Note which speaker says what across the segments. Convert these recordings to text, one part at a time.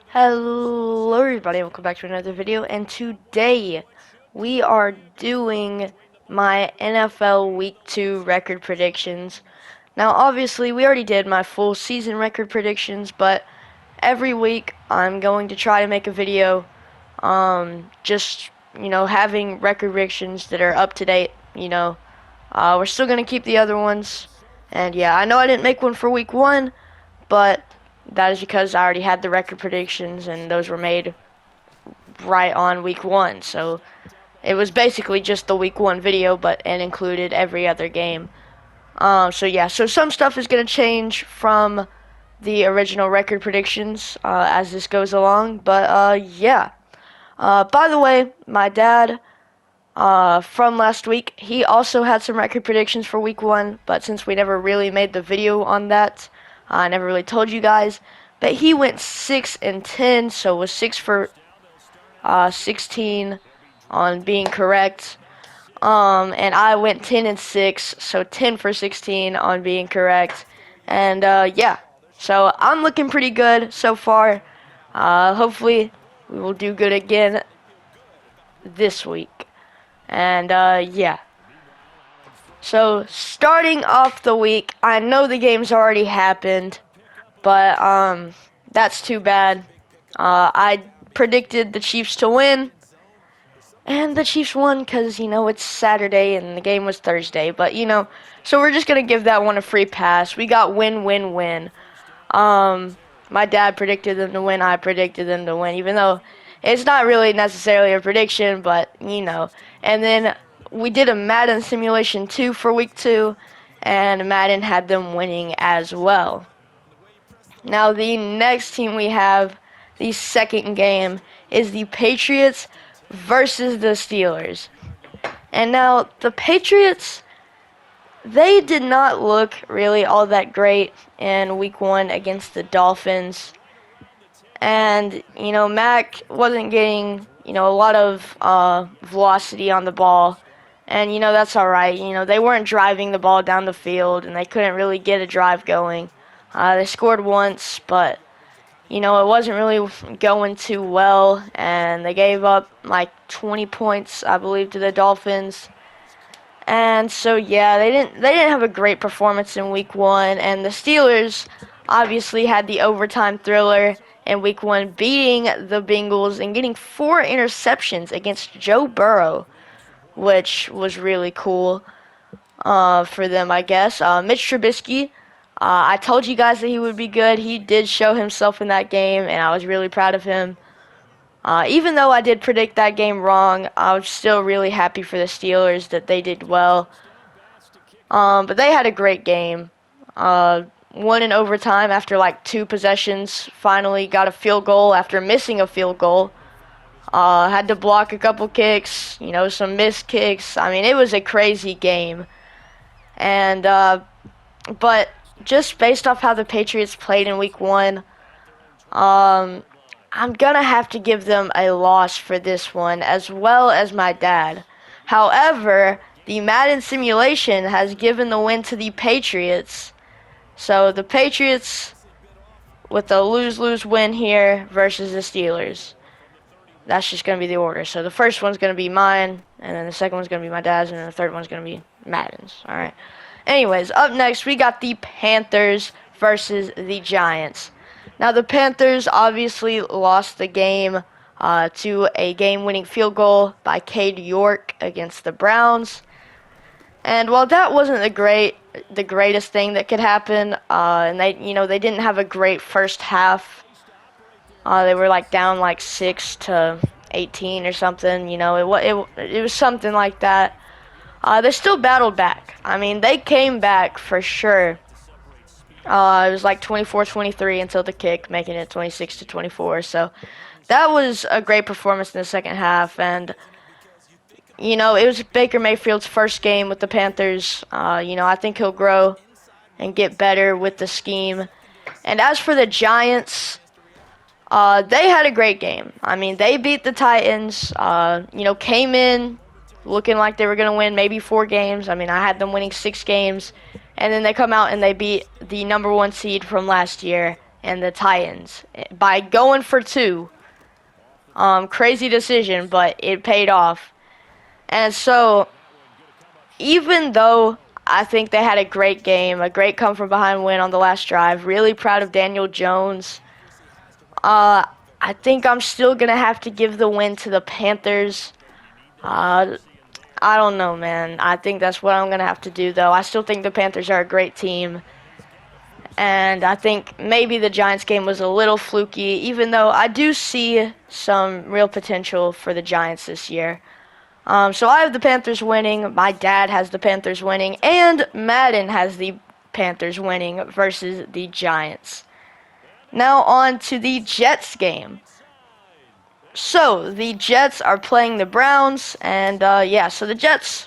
Speaker 1: Hello everybody, welcome back to another video, and today we are doing my NFL Week 2 record predictions. Now obviously we already did my full season record predictions, but every week I'm going to try to make a video having record predictions that are up to date. We're still going to keep the other ones, and yeah, I know I didn't make one for week 1, but that is because I already had the record predictions, and those were made right on week 1. So it was basically just the week 1 video, but and included every other game. So some stuff is going to change from the original record predictions as this goes along. But yeah. By the way, my dad from last week, he also had some record predictions for week 1, but since we never really made the video on that, I never really told you guys, but he went 6-10, so was 6 for 16 on being correct. And I went 10-6, so 10 for 16 on being correct. And yeah, so I'm looking pretty good so far. Hopefully we will do good again this week. And yeah. So, starting off the week, I know the game's already happened, but that's too bad. I predicted the Chiefs to win, and the Chiefs won because, it's Saturday and the game was Thursday. But, so we're just going to give that one a free pass. We got win. My dad predicted them to win, I predicted them to win, even though it's not really necessarily a prediction, but, And then we did a Madden simulation 2 for week 2, and Madden had them winning as well. Now the next team we have, the second game, is the Patriots versus the Steelers. And now the Patriots, they did not look really all that great in week 1 against the Dolphins. And, Mac wasn't getting, a lot of velocity on the ball. And, that's alright. They weren't driving the ball down the field, and they couldn't really get a drive going. They scored once, but, it wasn't really going too well. And they gave up, 20 points, I believe, to the Dolphins. And so, yeah, they didn't have a great performance in week 1. And the Steelers obviously had the overtime thriller in week 1, beating the Bengals and getting 4 interceptions against Joe Burrow, which was really cool for them, I guess. Mitch Trubisky, I told you guys that he would be good. He did show himself in that game, and I was really proud of him. Even though I did predict that game wrong, I was still really happy for the Steelers that they did well. But they had a great game. Won in overtime after 2 possessions. Finally got a field goal after missing a field goal. Had to block a couple kicks, some missed kicks. I mean, it was a crazy game. And, but just based off how the Patriots played in week 1, I'm gonna have to give them a loss for this one, as well as my dad. However, the Madden simulation has given the win to the Patriots. So the Patriots with a lose-lose win here versus the Steelers. That's just going to be the order. So the first one's going to be mine, and then the second one's going to be my dad's, and then the third one's going to be Madden's. All right. Anyways, up next, we got the Panthers versus the Giants. Now, the Panthers obviously lost the game to a game-winning field goal by Cade York against the Browns. And while that wasn't the greatest thing that could happen, and they didn't have a great first half. They were down 6-18 or something. It was something like that. They still battled back. I mean, they came back for sure. It was 24-23 until the kick, making it 26-24. So that was a great performance in the second half. And it was Baker Mayfield's first game with the Panthers. I think he'll grow and get better with the scheme. And as for the Giants, they had a great game. I mean, they beat the Titans, came in looking like they were going to win maybe 4 games. I mean, I had them winning 6 games. And then they come out and they beat the number 1 seed from last year and the Titans by going for 2. Crazy decision, but it paid off. And so, even though I think they had a great game, a great come from behind win on the last drive, really proud of Daniel Jones, I think I'm still going to have to give the win to the Panthers. I don't know, man. I think that's what I'm going to have to do, though. I still think the Panthers are a great team. And I think maybe the Giants game was a little fluky, even though I do see some real potential for the Giants this year. So I have the Panthers winning. My dad has the Panthers winning. And Madden has the Panthers winning versus the Giants. Now on to the Jets game. So, the Jets are playing the Browns, and so the Jets,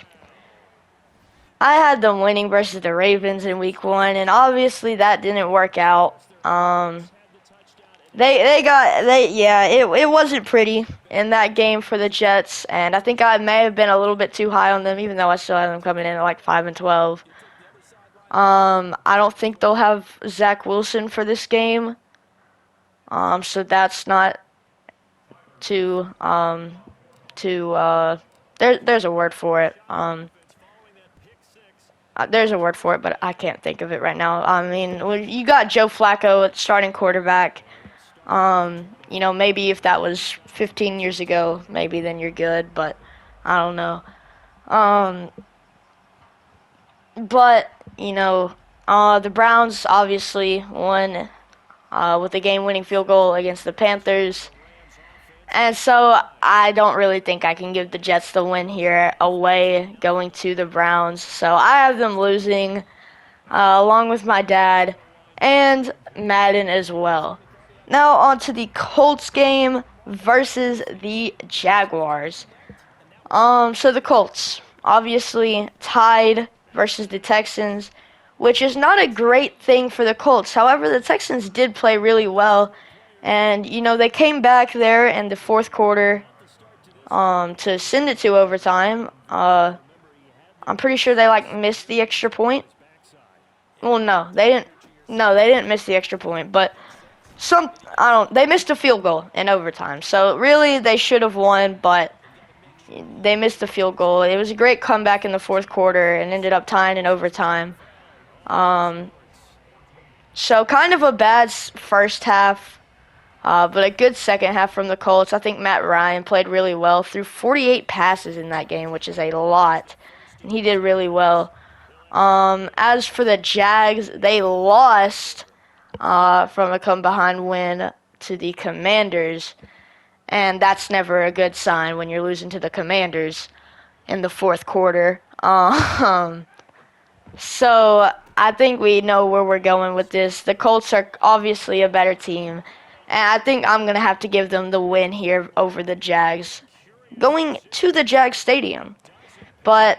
Speaker 1: I had them winning versus the Ravens in week 1, and obviously that didn't work out. It wasn't pretty in that game for the Jets, and I think I may have been a little bit too high on them, even though I still had them coming in at like 5-12. I don't think they'll have Zach Wilson for this game, so that's not there's a word for it. There's a word for it, but I can't think of it right now. I mean, when you got Joe Flacco at starting quarterback, maybe if that was 15 years ago, maybe then you're good, but I don't know. The Browns obviously won with a game-winning field goal against the Panthers. And so I don't really think I can give the Jets the win here away going to the Browns. So I have them losing along with my dad and Madden as well. Now on to the Colts game versus the Jaguars. So the Colts obviously tied versus the Texans, which is not a great thing for the Colts. However, the Texans did play really well. And, they came back there in the fourth quarter to send it to overtime. I'm pretty sure they, missed the extra point. Well, no, they didn't. No, they didn't miss the extra point. But they missed a field goal in overtime. So, really, they should have won, but they missed the field goal. It was a great comeback in the fourth quarter and ended up tying in overtime. So, kind of a bad first half. But a good second half from the Colts. I think Matt Ryan played really well. Threw 48 passes in that game, which is a lot. And he did really well. As for the Jags, they lost from a come-behind win to the Commanders. And that's never a good sign when you're losing to the Commanders in the fourth quarter. So I think we know where we're going with this. The Colts are obviously a better team. And I think I'm going to have to give them the win here over the Jags. Going to the Jags Stadium. But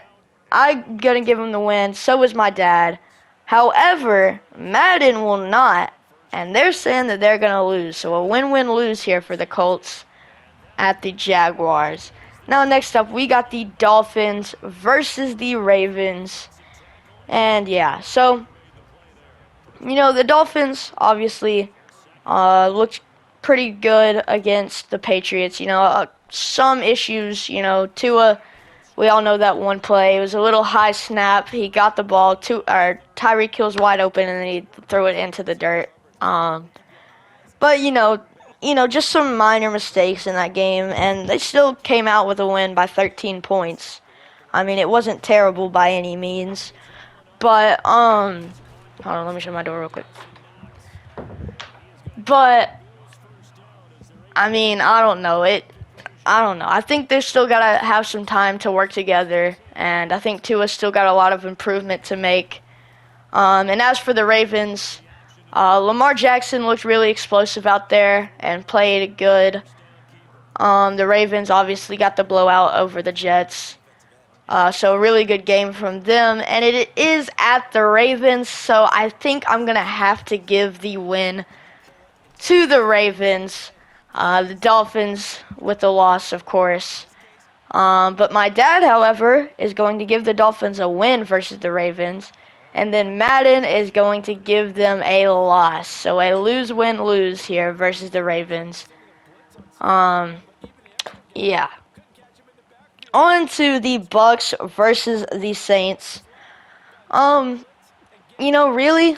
Speaker 1: I'm going to give them the win. So is my dad. However, Madden will not. And they're saying that they're going to lose. So a win-win-lose here for the Colts at the Jaguars. Now next up, we got the Dolphins versus the Ravens. And so, the Dolphins obviously looked pretty good against the Patriots. Some issues, Tua, we all know that one play. It was a little high snap. He got the ball, Tyreek Hill's wide open, and then he threw it into the dirt. But, just some minor mistakes in that game, and they still came out with a win by 13 points. I mean, it wasn't terrible by any means. But, hold on, let me shut my door real quick. But, I mean, I don't know. I think they've still got to have some time to work together. And I think Tua's still got a lot of improvement to make. And as for the Ravens, Lamar Jackson looked really explosive out there and played good. The Ravens obviously got the blowout over the Jets. So a really good game from them. And it is at the Ravens. So I think I'm going to have to give the win to the Ravens. The Dolphins with the loss, of course. But my dad, however, is going to give the Dolphins a win versus the Ravens. And then Madden is going to give them a loss. So a lose, win, lose here versus the Ravens. Yeah. On to the Bucks versus the Saints. Really,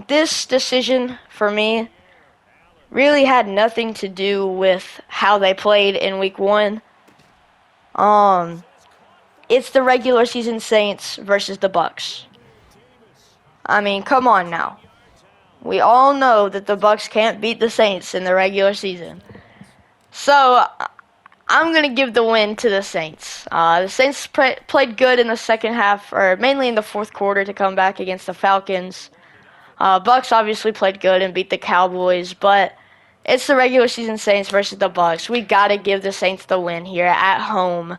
Speaker 1: this decision for me really had nothing to do with how they played in week 1. It's the regular season Saints versus the Bucks. I mean, come on now. We all know that the Bucks can't beat the Saints in the regular season. So, I'm going to give the win to the Saints. The Saints played good in the second half, or mainly in the fourth quarter, to come back against the Falcons. Bucks obviously played good and beat the Cowboys, but it's the regular season Saints versus the Bucks. We got to give the Saints the win here at home.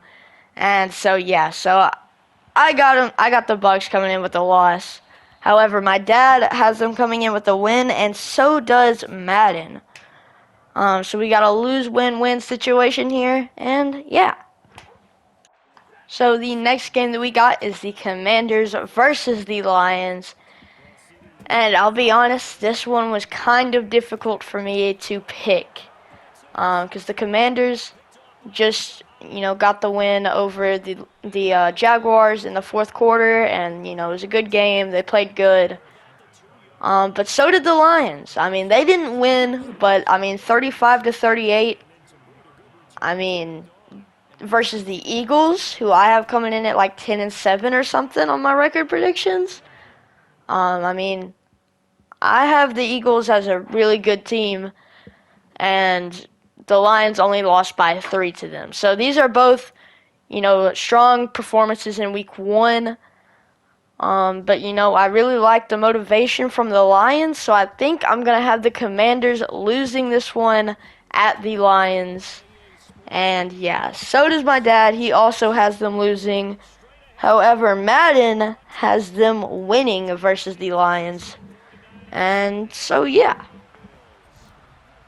Speaker 1: And so, I got the Bucks coming in with a loss. However, my dad has them coming in with a win, and so does Madden. So we got a lose-win-win situation here, and yeah. So the next game that we got is the Commanders versus the Lions. And I'll be honest, this one was kind of difficult for me to pick. Because the Commanders just, got the win over the Jaguars in the fourth quarter, and, it was a good game. They played good. But so did the Lions. I mean, they didn't win, but, 35-38. Versus the Eagles, who I have coming in at like 10-7 or something on my record predictions. I have the Eagles as a really good team, and the Lions only lost by 3 to them. So these are both, strong performances in week 1. But, I really like the motivation from the Lions, so I think I'm going to have the Commanders losing this one at the Lions. And, yeah, so does my dad. He also has them losing. However, Madden has them winning versus the Lions. And so, yeah.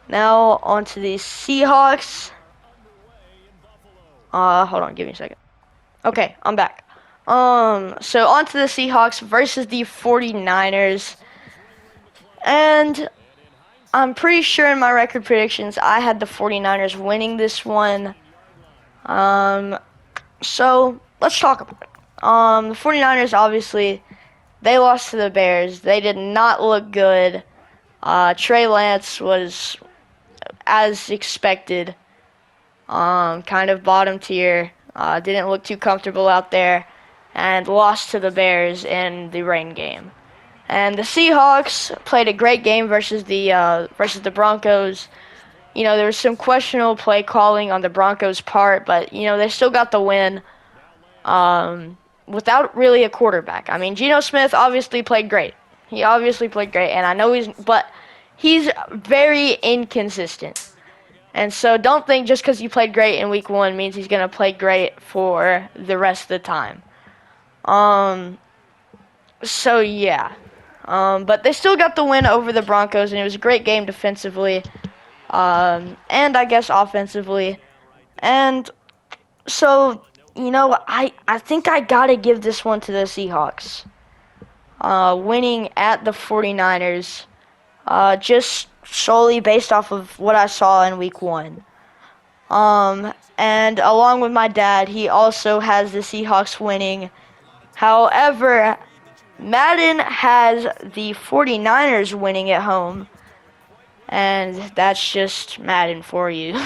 Speaker 1: Now, on to the Seahawks. Hold on, give me a second. Okay, I'm back. So on to the Seahawks versus the 49ers. And I'm pretty sure in my record predictions I had the 49ers winning this one. So let's talk about it. The 49ers, obviously, they lost to the Bears. They did not look good. Trey Lance was, as expected, kind of bottom tier. Didn't look too comfortable out there, and lost to the Bears in the rain game. And the Seahawks played a great game versus the Broncos. There was some questionable play calling on the Broncos' part, but they still got the win without really a quarterback. Geno Smith obviously played great. He obviously played great, and I know he's very inconsistent. And so don't think just because he played great in week 1 means he's going to play great for the rest of the time. So yeah. But they still got the win over the Broncos, and it was a great game defensively, and I guess offensively. And so, I think I got to give this one to the Seahawks. Winning at the 49ers, just solely based off of what I saw in week 1. And along with my dad, he also has the Seahawks winning. However, Madden has the 49ers winning at home, and that's just Madden for you.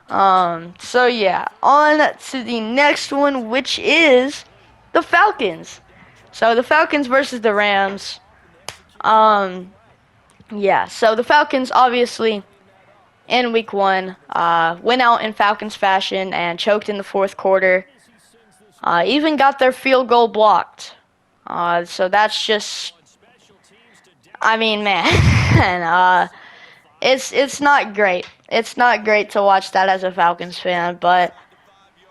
Speaker 1: So yeah, on to the next one, which is the Falcons. So the Falcons versus the Rams. Yeah, so the Falcons obviously in week 1 went out in Falcons fashion and choked in the fourth quarter. Even got their field goal blocked. So that's just, man, it's not great. It's not great to watch that as a Falcons fan, but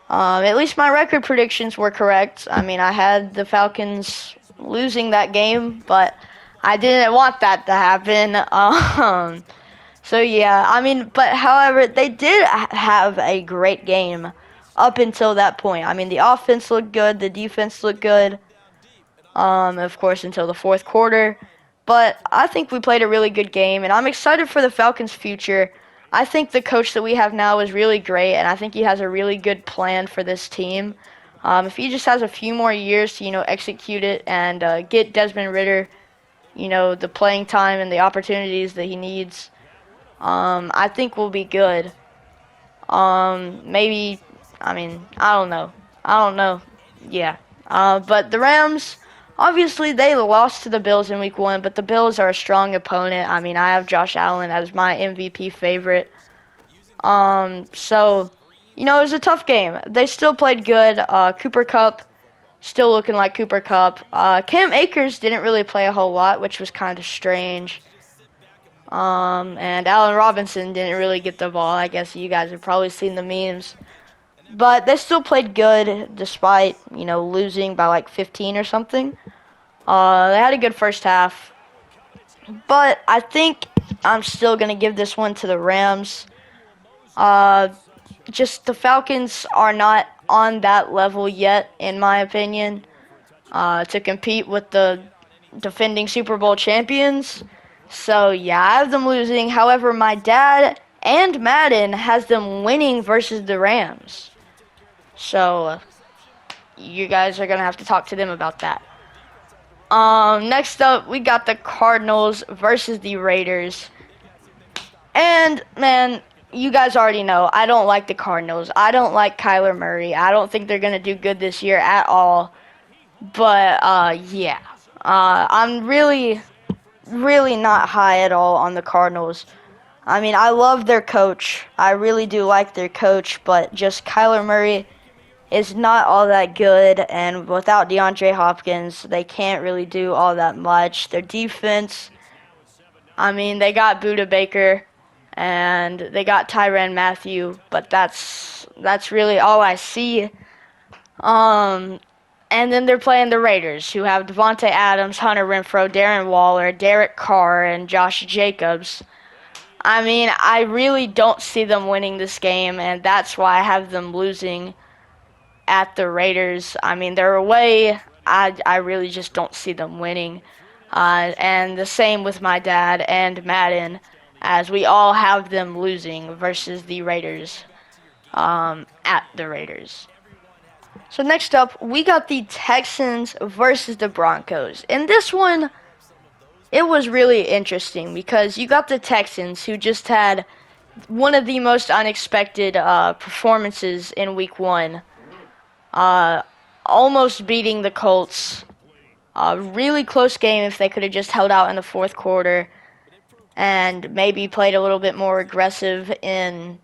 Speaker 1: at least my record predictions were correct. I had the Falcons losing that game, but I didn't want that to happen. So yeah, but however, they did have a great game up until that point. The offense looked good, the defense looked good. of course, until the fourth quarter. But I think we played a really good game, and I'm excited for the Falcons' future. I think the coach that we have now is really great, and I think he has a really good plan for this team. If he just has a few more years to, execute it and get Desmond Ridder, the playing time and the opportunities that he needs, I think we'll be good. Maybe, I don't know. I don't know. Yeah. But the Rams, obviously, they lost to the Bills in week 1, but the Bills are a strong opponent. I have Josh Allen as my MVP favorite. So, it was a tough game. They still played good. Cooper Kupp, still looking like Cooper Kupp. Cam Akers didn't really play a whole lot, which was kind of strange. And Allen Robinson didn't really get the ball. I guess you guys have probably seen the memes. But they still played good despite, losing by like 15 or something. They had a good first half. But I think I'm still going to give this one to the Rams. Just the Falcons are not on that level yet, in my opinion, to compete with the defending Super Bowl champions. So, yeah, I have them losing. However, my dad and Madden has them winning versus the Rams. So, you guys are going to have to talk to them about that. Next up, we got the Cardinals versus the Raiders. And, man, you guys already know, I don't like the Cardinals. I don't like Kyler Murray. I don't think they're going to do good this year at all. But, yeah. I'm really not high at all on the Cardinals. I love their coach. I really do like their coach, but just Kyler Murray is not all that good, and without DeAndre Hopkins, they can't really do all that much. Their defense, they got Budda Baker, and they got Tyrann Mathieu, but that's really all I see. And then they're playing the Raiders, who have Devontae Adams, Hunter Renfrow, Darren Waller, Derek Carr, and Josh Jacobs. I really don't see them winning this game, and that's why I have them losing at the Raiders. They're away. I really just don't see them winning. And the same with my dad and Madden, as we all have them losing versus the Raiders at the Raiders. So next up, we got the Texans versus the Broncos. In this one, it was really interesting because you got the Texans, who just had one of the most unexpected performances in week 1. Almost beating the Colts. Really close game if they could have just held out in the fourth quarter and maybe played a little bit more aggressive in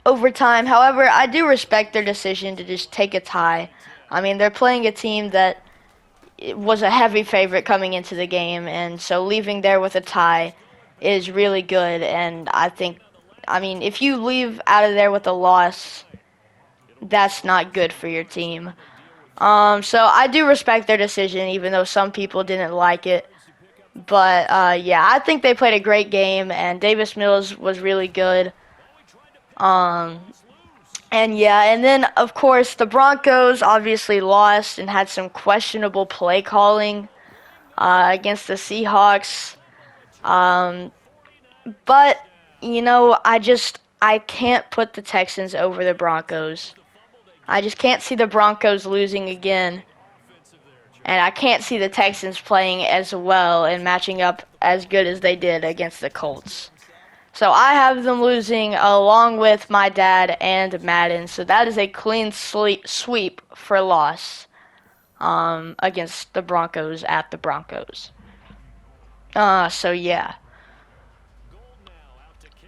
Speaker 1: overtime. However, I do respect their decision to just take a tie. They're playing a team that was a heavy favorite coming into the game, and so leaving there with a tie is really good. And I think, if you leave out of there with a loss, that's not good for your team. So I do respect their decision, even though some people didn't like it. But, yeah, I think they played a great game, and Davis Mills was really good. And, yeah, and then, of course, the Broncos obviously lost and had some questionable play calling against the Seahawks. But, I can't put the Texans over the Broncos. I just can't see the Broncos losing again. And I can't see the Texans playing as well and matching up as good as they did against the Colts. So I have them losing along with my dad and Madden. So that is a clean sweep for loss against the Broncos at the Broncos. So yeah.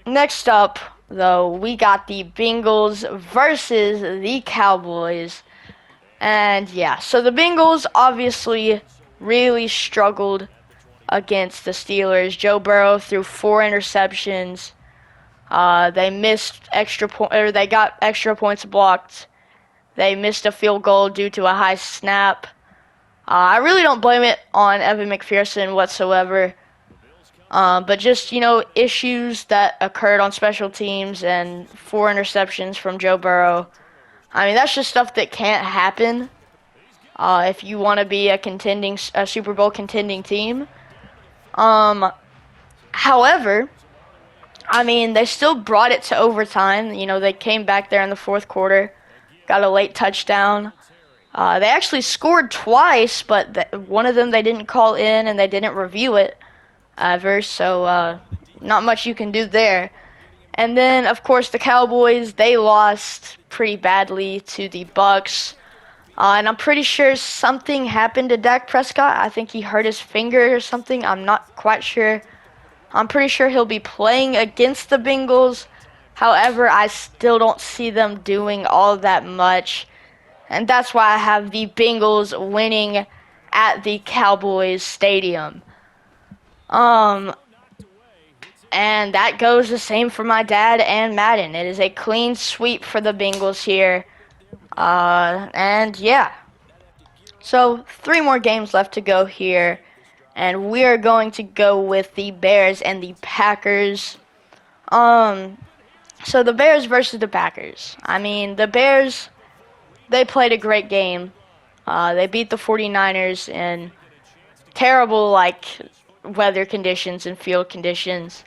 Speaker 1: Next up, though, we got the Bengals versus the Cowboys. And yeah, so the Bengals obviously really struggled against the Steelers. Joe Burrow threw 4 interceptions. They missed they got extra points blocked. They missed a field goal due to a high snap. I really don't blame it on Evan McPherson whatsoever. But just, issues that occurred on special teams and 4 interceptions from Joe Burrow. That's just stuff that can't happen. if you want to be a Super Bowl contending team. Um, However, I mean, they still brought it to overtime. You know, they came back there in the fourth quarter, got a late touchdown. They actually scored twice, but one of them they didn't call in and they didn't review it ever, so not much you can do there. And then, of course, the Cowboys, they lost pretty badly to the Bucks. And I'm pretty sure something happened to Dak Prescott. I think he hurt his finger or something. I'm not quite sure. I'm pretty sure he'll be playing against the Bengals. However, I still don't see them doing all that much. And that's why I have the Bengals winning at the Cowboys Stadium. And that goes the same for my dad and Madden. It is a clean sweep for the Bengals here. And yeah. So 3 more games left to go here. And we are going to go with the Bears and the Packers. So the Bears versus the Packers. I mean, the Bears, they played a great game. They beat the 49ers in terrible, weather conditions and field conditions.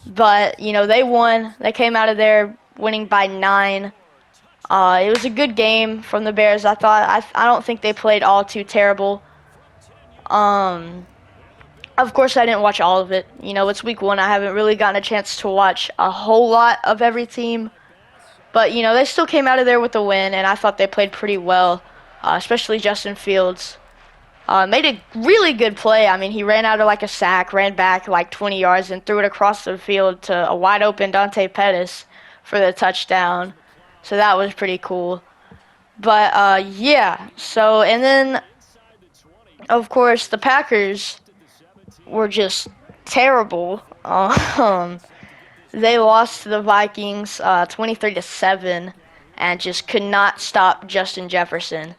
Speaker 1: But, you know, they won. They came out of there winning by 9. It was a good game from the Bears. I don't think they played all too terrible. Of course, I didn't watch all of it. You know, it's week 1. I haven't really gotten a chance to watch a whole lot of every team. But, you know, they still came out of there with a win, and I thought they played pretty well, especially Justin Fields. Made a really good play. I mean, he ran out of a sack, ran back 20 yards, and threw it across the field to a wide open Dante Pettis for the touchdown. So that was pretty cool. But, yeah. So, and then, of course, the Packers were just terrible. They lost to the Vikings 23-7 and just could not stop Justin Jefferson.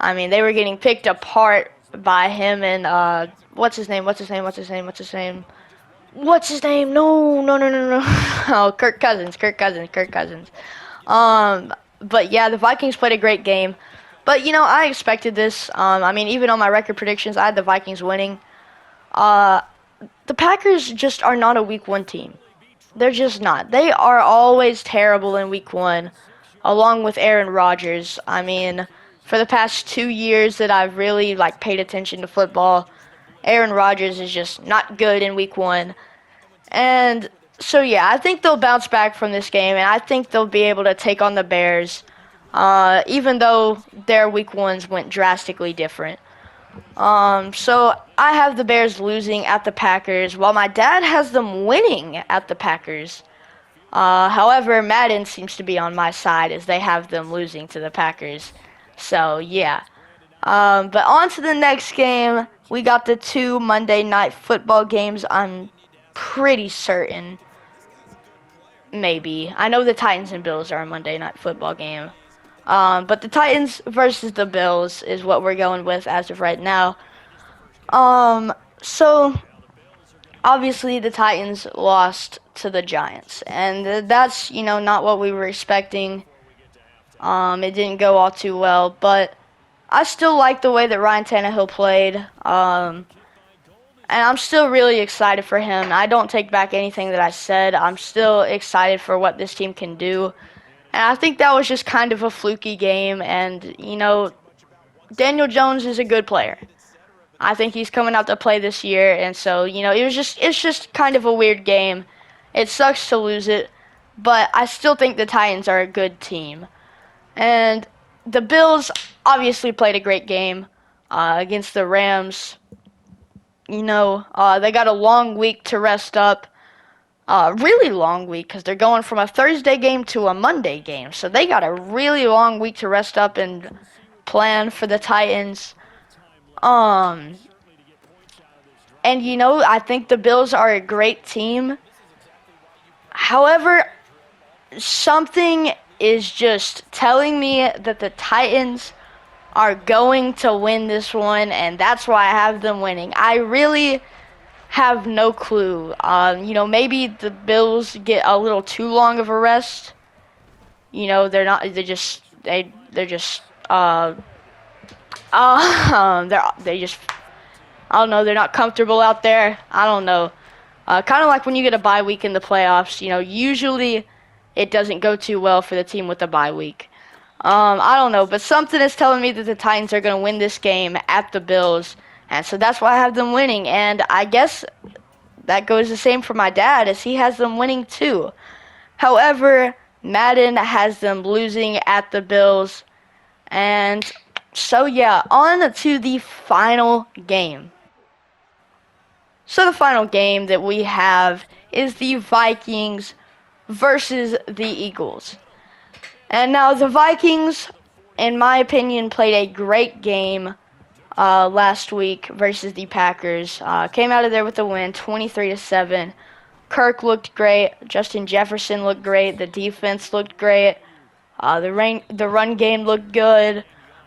Speaker 1: I mean, they were getting picked apart by him and what's his name? No. Oh, Kirk Cousins. But yeah, the Vikings played a great game. But you know, I expected this. I mean, even on my record predictions, I had the Vikings winning. The Packers just are not a week 1 team. They're just not. They are always terrible in week 1, along with Aaron Rodgers. I mean, for the past 2 years that I've really paid attention to football, Aaron Rodgers is just not good in week 1. And so yeah, I think they'll bounce back from this game, and I think they'll be able to take on the Bears, even though their week 1s went drastically different. So I have the Bears losing at the Packers, while my dad has them winning at the Packers. However, Madden seems to be on my side as they have them losing to the Packers. So, yeah. But on to the next game. We got the 2 Monday Night Football games. I'm pretty certain. Maybe. I know the Titans and Bills are a Monday Night Football game. But the Titans versus the Bills is what we're going with as of right now. So, obviously the Titans lost to the Giants. And that's, you know, not what we were expecting. It didn't go all too well, but I still like the way that Ryan Tannehill played. And I'm still really excited for him. I don't take back anything that I said. I'm still excited for what this team can do. And I think that was just kind of a fluky game. And, you know, Daniel Jones is a good player. I think he's coming out to play this year. And so, you know, it's just kind of a weird game. It sucks to lose it. But I still think the Titans are a good team. And the Bills obviously played a great game against the Rams. You know, they got a long week to rest up. Really long week because they're going from a Thursday game to a Monday game. So they got a really long week to rest up and plan for the Titans. And, you know, I think the Bills are a great team. However, something is just telling me that the Titans are going to win this one, and that's why I have them winning. I really have no clue. You know, maybe the Bills get a little too long of a rest. You know, they're just They just, I don't know, they're not comfortable out there. I don't know. Kind of like when you get a bye week in the playoffs, usually it doesn't go too well for the team with a bye week. I don't know, but something is telling me that the Titans are going to win this game at the Bills, and so that's why I have them winning. And I guess that goes the same for my dad, as he has them winning too. However, Madden has them losing at the Bills, and so yeah, on to the final game. So the final game that we have is the Vikings versus the Eagles. And now the Vikings, in my opinion, played a great game last week versus the Packers. Came out of there with a win, 23-7. Kirk looked great. Justin Jefferson looked great. The defense looked great. The run game looked good.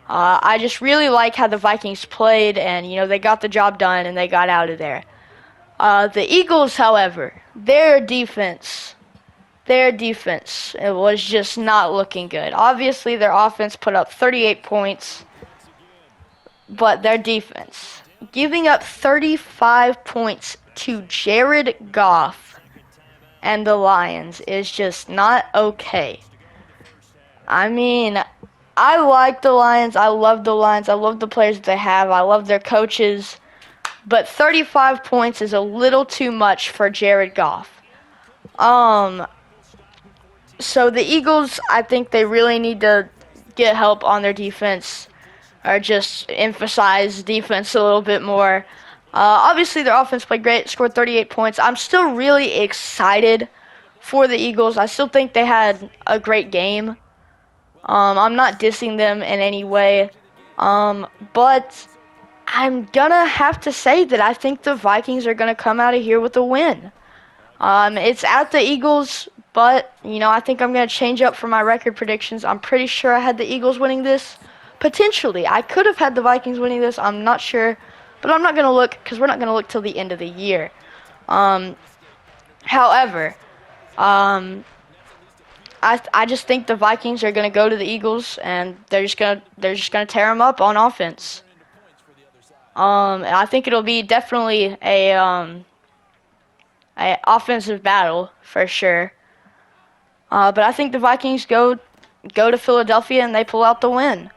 Speaker 1: I just really like how the Vikings played, and they got the job done and they got out of there. The Eagles, however, their defense, it was just not looking good. Obviously, their offense put up 38 points, but their defense, giving up 35 points to Jared Goff and the Lions, is just not okay. I mean, I like the Lions. I love the Lions. I love the players that they have. I love their coaches. But 35 points is a little too much for Jared Goff. So the Eagles, I think they really need to get help on their defense, or just emphasize defense a little bit more. Obviously, their offense played great, scored 38 points. I'm still really excited for the Eagles. I still think they had a great game. I'm not dissing them in any way, but I'm gonna have to say that I think the Vikings are gonna come out of here with a win. It's at the Eagles, but I think I'm gonna change up for my record predictions. I'm pretty sure I had the Eagles winning this. Potentially, I could have had the Vikings winning this. I'm not sure, but I'm not gonna look, because we're not gonna look till the end of the year. However, I just think the Vikings are gonna go to the Eagles, and they're just gonna tear them up on offense. I think it'll be definitely a offensive battle for sure. But I think the Vikings go to Philadelphia and they pull out the win.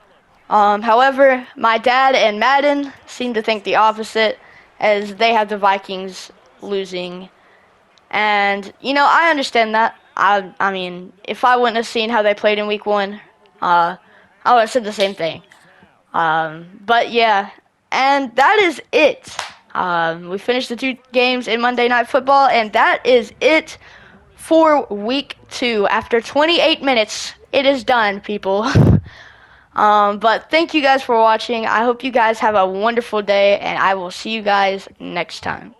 Speaker 1: However, my dad and Madden seem to think the opposite, as they have the Vikings losing. And I understand that. I mean, if I wouldn't have seen how they played in Week 1, I would have said the same thing. But yeah. And that is it. We finished the 2 games in Monday Night Football, and that is it for Week 2. After 28 minutes, it is done, people. But thank you guys for watching. I hope you guys have a wonderful day, and I will see you guys next time.